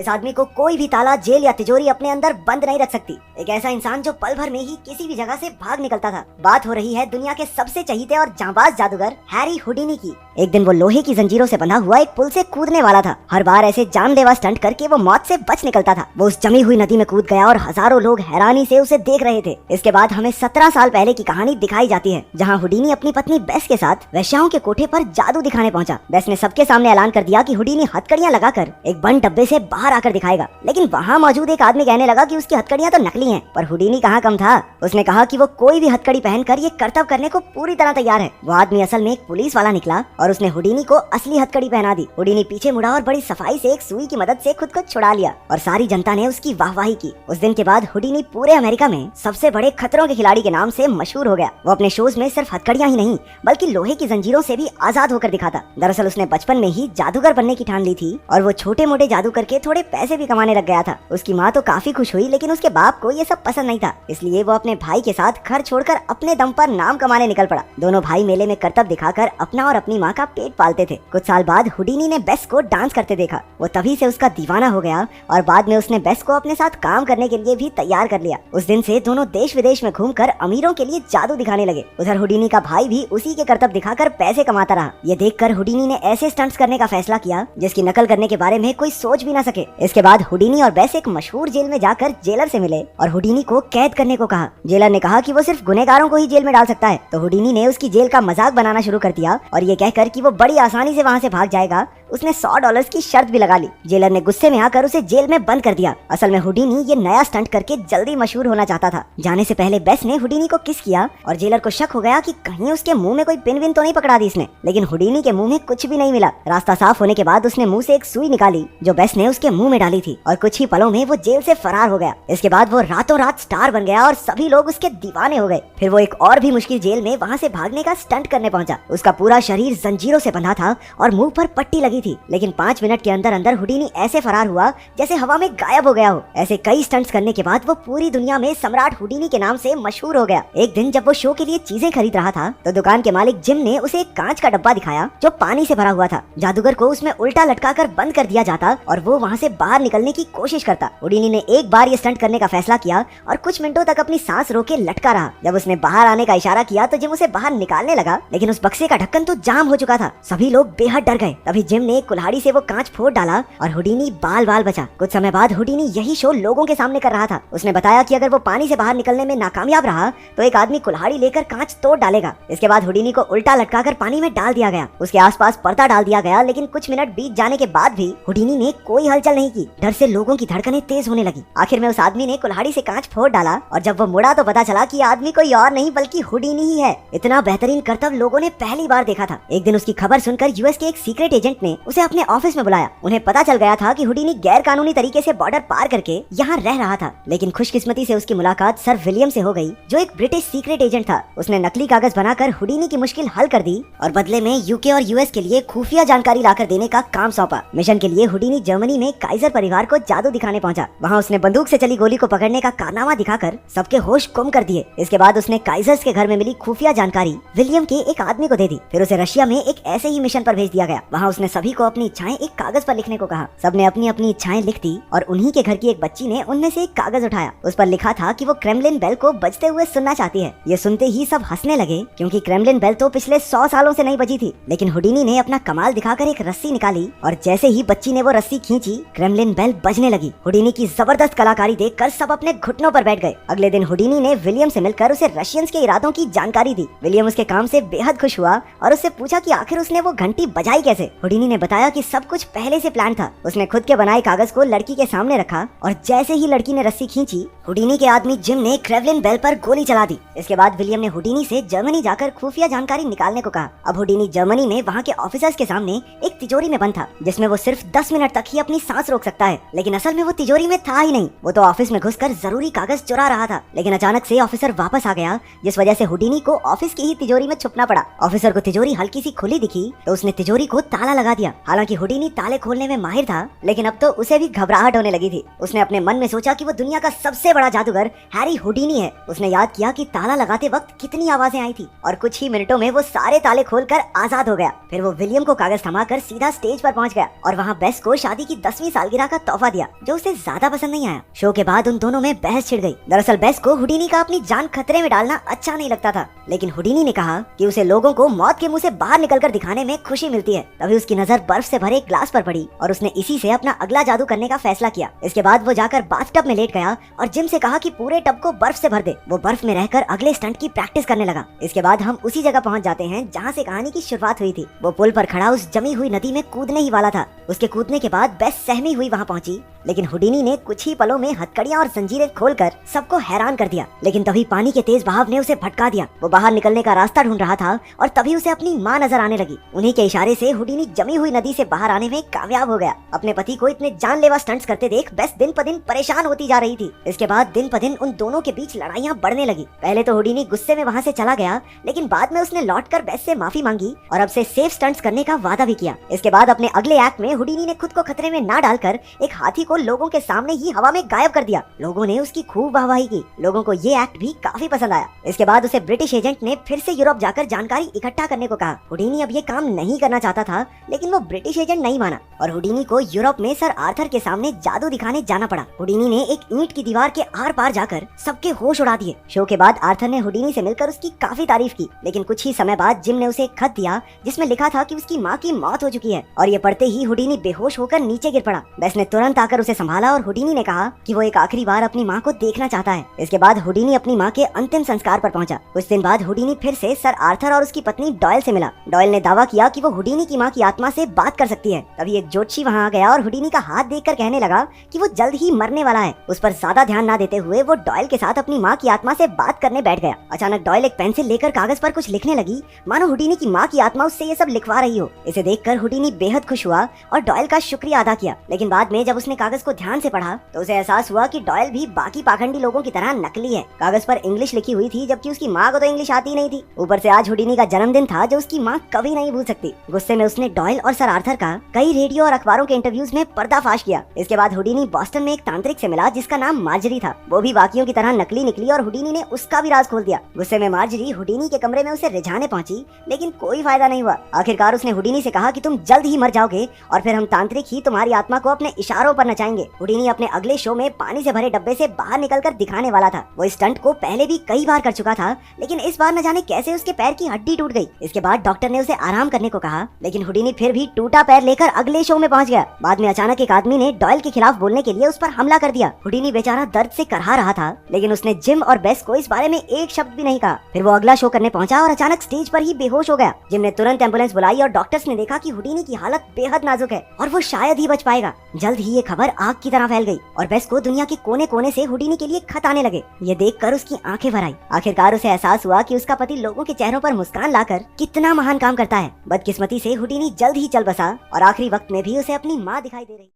इस आदमी को कोई भी ताला, जेल या तिजोरी अपने अंदर बंद नहीं रख सकती। एक ऐसा इंसान जो पल भर में ही किसी भी जगह से भाग निकलता था। बात हो रही है दुनिया के सबसे चहीते और जांबाज जादूगर हैरी हुडिनी की। एक दिन वो लोहे की जंजीरों से बंधा हुआ एक पुल से कूदने वाला था। हर बार ऐसे जानलेवा स्टंट करके वो मौत से बच निकलता था। वो उस जमी हुई नदी में कूद गया और हजारों लोग हैरानी से उसे देख रहे थे। इसके बाद हमें 17 साल पहले की कहानी दिखाई जाती है, जहाँ हुडिनी अपनी पत्नी बेस के साथ वेश्याओं के कोठे पर जादू दिखाने पहुंचा। बेस ने सबके सामने ऐलान कर दिया कि हुडिनी हथकड़ियां लगाकर एक बंद डब्बे से बाहर आकर दिखाएगा। लेकिन वहाँ मौजूद एक आदमी कहने लगा कि उसकी हथकड़ियां तो नकली हैं। पर हुडिनी कहाँ कम था। उसने कहा कि वो कोई भी हथकड़ी पहनकर ये करतब करने को पूरी तरह तैयार है। वो आदमी असल में एक पुलिस वाला निकला और उसने हुडिनी को असली हथकड़ी पहना दी। हुडिनी पीछे मुड़ा और बड़ी सफाई से एक सुई की मदद से खुद को छुड़ा लिया और सारी जनता ने उसकी वाहवाही की। उस दिन के बाद हुडिनी पूरे अमेरिका में सबसे बड़े खतरों के खिलाड़ी के नाम से मशहूर हो गया। वो अपने शोज में सिर्फ हथकड़ियां ही नहीं बल्कि लोहे की जंजीरों से भी आजाद होकर दिखाता। दरअसल उसने बचपन में ही जादूगर बनने की ठान ली थी और वो छोटे मोटे जादू करके थोड़े पैसे भी कमाने लग गया था। उसकी माँ तो काफी खुश हुई, लेकिन उसके बाप को ये सब पसंद नहीं था। इसलिए वो अपने भाई के साथ घर छोड़कर अपने दम पर नाम कमाने निकल पड़ा। दोनों भाई मेले में करतब दिखाकर अपना और अपनी माँ का पेट पालते थे। कुछ साल बाद हुडिनी ने बेस को डांस करते देखा। वो तभी से उसका दीवाना हो गया और बाद में उसने बेस को अपने साथ काम करने के लिए भी तैयार कर लिया। उस दिन से दोनों देश विदेश में घूमकर अमीरों के लिए जादू दिखाने लगे। उधर हुडिनी का भाई भी उसी के करतब दिखाकर पैसे कमाता रहा। ये देखकर हुडिनी ने ऐसे स्टंट्स करने का फैसला किया जिसकी नकल करने के बारे में कोई सोच भी न सके। इसके बाद हुडिनी और बेस एक मशहूर जेल में जाकर जेलर से मिले और हुडिनी को कैद करने को कहा। जेलर ने कहा कि वो सिर्फ गुनहगारों को ही जेल में डाल सकता है। तो हुडिनी ने उसकी जेल का मजाक बनाना शुरू कर दिया और ये कहकर कि वो बड़ी आसानी से वहाँ से भाग जाएगा, उसने $100 की शर्त भी लगा ली। जेलर ने गुस्से में आकर उसे जेल में बंद कर दिया। असल में हुडिनी ये नया स्टंट करके जल्दी मशहूर होना चाहता था। जाने से पहले बेस ने हुडिनी को किस किया और जेलर को शक हो गया कि कहीं उसके मुंह में कोई पिन विन तो नहीं पकड़ा दी इसने। लेकिन हुडिनी के मुंह में कुछ भी नहीं मिला। रास्ता साफ होने के बाद उसने मुंह से एक सुई निकाली जो बेस ने उसके मुंह में डाली थी और कुछ ही पलों में वो जेल से फरार हो गया। इसके बाद वो रातों रात स्टार बन गया और सभी लोग उसके दीवाने हो गए। फिर वो एक और भी मुश्किल जेल में वहाँ से भागने का स्टंट करने पहुंचा। उसका पूरा शरीर जंजीरों से बंधा था और मुंह पर पट्टी लगी थी। लेकिन 5 मिनट के अंदर अंदर हुडिनी ऐसे फरार हुआ जैसे हवा में गायब हो गया हो। ऐसे कई स्टंट्स करने के बाद वो पूरी दुनिया में सम्राट हुडिनी के नाम से मशहूर हो गया। एक दिन जब वो शो के लिए चीजें खरीद रहा था तो दुकान के मालिक जिम ने उसे एक कांच का डब्बा दिखाया जो पानी से भरा हुआ था। जादूगर को उसमें उल्टा लटकाकर बंद कर दिया जाता और वो वहाँ से बाहर निकलने की कोशिश करता। हुडिनी ने एक बार ये स्टंट करने का फैसला किया और कुछ मिनटों तक अपनी सांस रोके लटका रहा। जब उसने बाहर आने का इशारा किया तो जिम उसे बाहर निकालने लगा, लेकिन उस बक्से का ढक्कन तो जाम हो चुका था। सभी लोग बेहद डर गए। तभी जिम ने कुल्हाड़ी से वो कांच फोड़ डाला और हुडिनी बाल बाल बचा। कुछ समय बाद हुडिनी यही शो लोगों के सामने कर रहा था। उसने बताया कि अगर वो पानी से बाहर निकलने में नाकामयाब रहा तो एक आदमी कुल्हाड़ी लेकर कांच तोड़ डालेगा। इसके बाद हुडिनी को उल्टा लटकाकर पानी में डाल दिया गया। उसके आसपास पर्दा डाल दिया गया, लेकिन कुछ मिनट बीत जाने के बाद भी हुडिनी ने कोई हलचल नहीं की। डर से लोगों की धड़कनें तेज होने लगी। आखिर में उस आदमी ने कुल्हाड़ी से कांच फोड़ डाला और जब वो मुड़ा तो पता चला कि आदमी कोई और नहीं बल्कि हुडिनी ही है। इतना बेहतरीन करतब लोगों ने पहली बार देखा था। एक दिन उसकी खबर सुनकर यूएस के एक सीक्रेट एजेंट ने उसे अपने ऑफिस में बुलाया। उन्हें पता चल गया था कि हुडिनी गैर कानूनी तरीके से बॉर्डर पार करके यहाँ रह रहा था। लेकिन खुशकिस्मती से उसकी मुलाकात सर विलियम से हो गई जो एक ब्रिटिश सीक्रेट एजेंट था। उसने नकली कागज बनाकर हुडिनी की मुश्किल हल कर दी और बदले में यूके और यूएस के लिए खुफिया जानकारी लाकर देने का काम सौंपा। मिशन के लिए हुडिनी जर्मनी में काइजर परिवार को जादू दिखाने पहुंचा। वहाँ उसने बंदूक से चली गोली को पकड़ने का कारनामा दिखाकर सबके होश गुम कर दिए। इसके बाद उसने काइजर्स के घर में मिली खुफिया जानकारी विलियम के एक आदमी को दे दी। फिर उसे रशिया में एक ऐसे ही मिशन पर भेज दिया गया। वहाँ उसने सभी को अपनी इच्छाएं एक कागज पर लिखने को कहा। सबने अपनी अपनी इच्छाएं लिख दी और उन्हीं के घर की एक बच्ची ने उनमें से एक कागज उठाया। उस पर लिखा था कि वो क्रेमलिन बेल को बजते हुए सुनना चाहती है। ये सुनते ही सब हंसने लगे क्योंकि क्रेमलिन बेल तो पिछले 100 सालों से नहीं बजी थी। लेकिन हुडिनी ने अपना कमाल दिखाकर एक रस्सी निकाली और जैसे ही बच्ची ने वो रस्सी खींची क्रेमलिन बेल बजने लगी। हुडिनी की जबरदस्त कलाकारी देखकर सब अपने घुटनों पर बैठ गए। अगले दिन हुडिनी ने विलियम से मिलकर उसे रशियंस के इरादों की जानकारी दी। विलियम उसके काम से बेहद खुश हुआ और उससे पूछा कि आखिर उसने वो घंटी बजाई कैसे। हुडिनी ने बताया कि सब कुछ पहले से प्लान था। उसने खुद के बनाए कागज को लड़की के सामने रखा और जैसे ही लड़की ने रस्सी खींची हुडिनी के आदमी जिम ने क्रेमलिन बेल पर गोली चला दी। इसके बाद विलियम ने हुडिनी से जर्मनी जाकर खुफिया जानकारी निकालने को कहा। अब हुडिनी जर्मनी में वहाँ के ऑफिसर्स के सामने एक तिजोरी में बंद था जिसमें वो सिर्फ 10 मिनट तक ही अपनी सांस रोक सकता है। लेकिन असल में वो तिजोरी में था ही नहीं। वो तो ऑफिस में घुसकर जरूरी कागज चुरा रहा था। लेकिन अचानक से ऑफिसर वापस आ गया जिस वजह से हुडिनी को ऑफिस की ही तिजोरी में छुपना पड़ा। ऑफिसर को तिजोरी हल्की सी खुली दिखी तो उसने तिजोरी को ताला लगा दिया। हालांकि हुडिनी ताले खोलने में माहिर था, लेकिन अब तो उसे भी घबराहट होने लगी थी। उसने अपने मन में सोचा कि वो दुनिया का सबसे बड़ा जादूगर हैरी हुडीनी है। उसने याद किया कि ताला लगाते वक्त कितनी आवाजें आई थी और कुछ ही मिनटों में वो सारे ताले खोलकर आजाद हो गया। फिर वो विलियम को कागज थमाकर सीधा स्टेज पर पहुंच गया और वहाँ बेस को शादी की 10वीं सालगिरह का तोहफा दिया, जो उसे ज्यादा पसंद नहीं आया। शो के बाद उन दोनों में बहस छिड़ गई। दरअसल बेस को हुडीनी का अपनी जान खतरे में डालना अच्छा नहीं लगता था, लेकिन हुडीनी ने कहा कि उसे लोगों को मौत के मुंह से बाहर निकलकर दिखाने में खुशी मिलती है। तभी उसकी नजर बर्फ से भरे एक ग्लास पर पड़ी और उसने इसी से अपना अगला जादू करने का फैसला किया। इसके बाद वो जाकर बाथटब में लेट गया और जिम से कहा कि पूरे टब को बर्फ से भर दे। वो बर्फ में रहकर अगले स्टंट की प्रैक्टिस करने लगा। इसके बाद हम उसी जगह पहुंच जाते हैं जहां से कहानी की शुरुआत हुई थी। वो पुल पर खड़ा उस जमी हुई नदी में कूदने ही वाला था। उसके कूदने के बाद बेस सहमी हुई वहां पहुंची, लेकिन हुडीनी ने कुछ ही पलों में हथकड़ियां और जंजीरें खोलकर सबको हैरान कर दिया। लेकिन तभी पानी के तेज बहाव ने उसे भटका दिया। वो बाहर निकलने का रास्ता ढूंढ रहा था और तभी उसे अपनी माँ नजर आने लगी। उन्हीं के इशारे से हुडीनी जमी हुई नदी से बाहर आने में कामयाब हो गया। अपने पति को इतने जानलेवा स्टंट्स करते देख बेस दिन प दिन परेशान होती जा रही थी। इसके बाद दिन प दिन उन दोनों के बीच लड़ाइयाँ बढ़ने लगी। पहले तो हुडीनी गुस्से में वहाँ से चला गया, लेकिन बाद में उसने लौटकर बेस से माफी मांगी और अब से सेफ स्टंट्स करने का वादा भी किया। इसके बाद अपने अगले एक्ट में हुडीनी ने खुद को खतरे में ना डालकर एक हाथी को लोगों के सामने ही हवा में गायब कर दिया। लोगों ने उसकी खूब वाहवाही की। लोगों को ये एक्ट भी काफी पसंद आया। इसके बाद उसे ब्रिटिश एजेंट ने फिर से यूरोप जाकर जानकारी इकट्ठा करने को कहा। हुडीनी अब ये काम नहीं करना चाहता था, लेकिन वो ब्रिटिश एजेंट नहीं माना और हुडीनी को यूरोप में सर आर्थर के सामने जादू दिखाने जाना पड़ा। हुडीनी ने एक ईंट की दीवार के आर पार जाकर सबके होश उड़ा दिए। शो के बाद आर्थर ने हुडीनी से मिलकर उसकी काफी तारीफ की, लेकिन कुछ ही समय बाद जिम ने उसे एक खत दिया जिसमें लिखा था कि उसकी माँ की मौत हो चुकी है और ये पढ़ते ही हुडीनी बेहोश होकर नीचे गिर पड़ा। बेस ने तुरंत आकर उसे संभाला और हुडीनी ने कहा कि वो एक आखिरी बार अपनी माँ को देखना चाहता है। इसके बाद हुडीनी अपनी माँ के अंतिम संस्कार पर पहुंचा। कुछ दिन बाद हुडीनी फिर से सर आर्थर और उसकी पत्नी डॉयल से मिला। डॉयल ने दावा किया कि वो हुडीनी की माँ की आत्मा से बात कर सकती है। तभी एक ज्योतिषी वहाँ आ गया और हुडीनी का हाथ देखकर कहने लगा कि वो जल्द ही मरने वाला है। उस पर ज्यादा ध्यान न देते हुए वो डॉयल के साथ अपनी माँ की आत्मा से बात करने बैठ गया। अचानक डॉयल एक पेंसिल लेकर कागज पर कुछ लिखने लगी, मानो हुडीनी की माँ की आत्मा उससे ये सब लिखवा रही हो। इसे देखकर हुडीनी बेहद खुश हुआ और डॉयल का शुक्रिया अदा किया। लेकिन बाद में जब उसने कागज को ध्यान से पढ़ा तो उसे एहसास हुआ कि डॉयल भी बाकी पाखंडी लोगों की तरह नकली है। कागज पर इंग्लिश लिखी हुई थी, जबकि उसकी माँ को तो इंग्लिश आती नहीं थी। ऊपर से आज हुडीनी का जन्मदिन था जो उसकी माँ कभी नहीं भूल सकती। गुस्से में उसने डॉयल और सर आर्थर का कई रेडियो और अखबारों के इंटरव्यूज में पर्दाफाश किया। इसके बाद हुडीनी बॉस्टन में एक तांत्रिक से मिला जिसका नाम मार्जरी था। वो भी बाकियों की तरह नकली निकली और हुडीनी ने उसका भी राज खोल दिया। गुस्से में मार्जरी हुडीनी के कमरे में उसे रिझाने पहुंची, लेकिन कोई फायदा नहीं हुआ। आखिरकार उसने हुडीनी से कहा कि तुम जल्द ही मर जाओगे और फिर हम तांत्रिक ही तुम्हारी आत्मा को अपने इशारों पर नचाएंगे। हुडीनी अपने अगले शो में पानी से भरे डब्बे से बाहर निकलकर दिखाने वाला था। वो इस स्टंट को पहले भी कई बार कर चुका था, लेकिन इस बार न जाने कैसे उसके पैर की हड्डी टूट गई। इसके बाद डॉक्टर ने उसे आराम करने को कहा, लेकिन हुडीनी फिर भी टूटा पैर लेकर अगले शो में पहुंच गया। बाद में अचानक एक आदमी ने डॉयल के खिलाफ बोलने के लिए उस पर हमला कर दिया। हुडीनी बेचारा दर्द से करहा रहा था, लेकिन उसने जिम और बेस को इस बारे में एक शब्द भी नहीं कहा। फिर वो अगला शो करने पहुंचा और अचानक स्टेज पर ही बेहोश हो गया। जिम ने तुरंत एम्बुलेंस बुलाई और डॉक्टर्स ने देखा कि हुडीनी की हालत बेहद नाजुक है और वो शायद ही बच पाएगा। जल्द ही ये खबर आग की तरह फैल गई और बेस को दुनिया के कोने कोने से हुडीनी के लिए खत आने लगे। ये देखकर उसकी आंखें भर आई। आखिरकार उसे एहसास हुआ कि उसका पति लोगों के चेहरों पर मुस्कान लाकर कितना महान काम करता है। बदकिस्मती से हुडीनी जल्द ही चल बसा और आखिरी वक्त में भी उसे अपनी माँ दिखाई दे रही।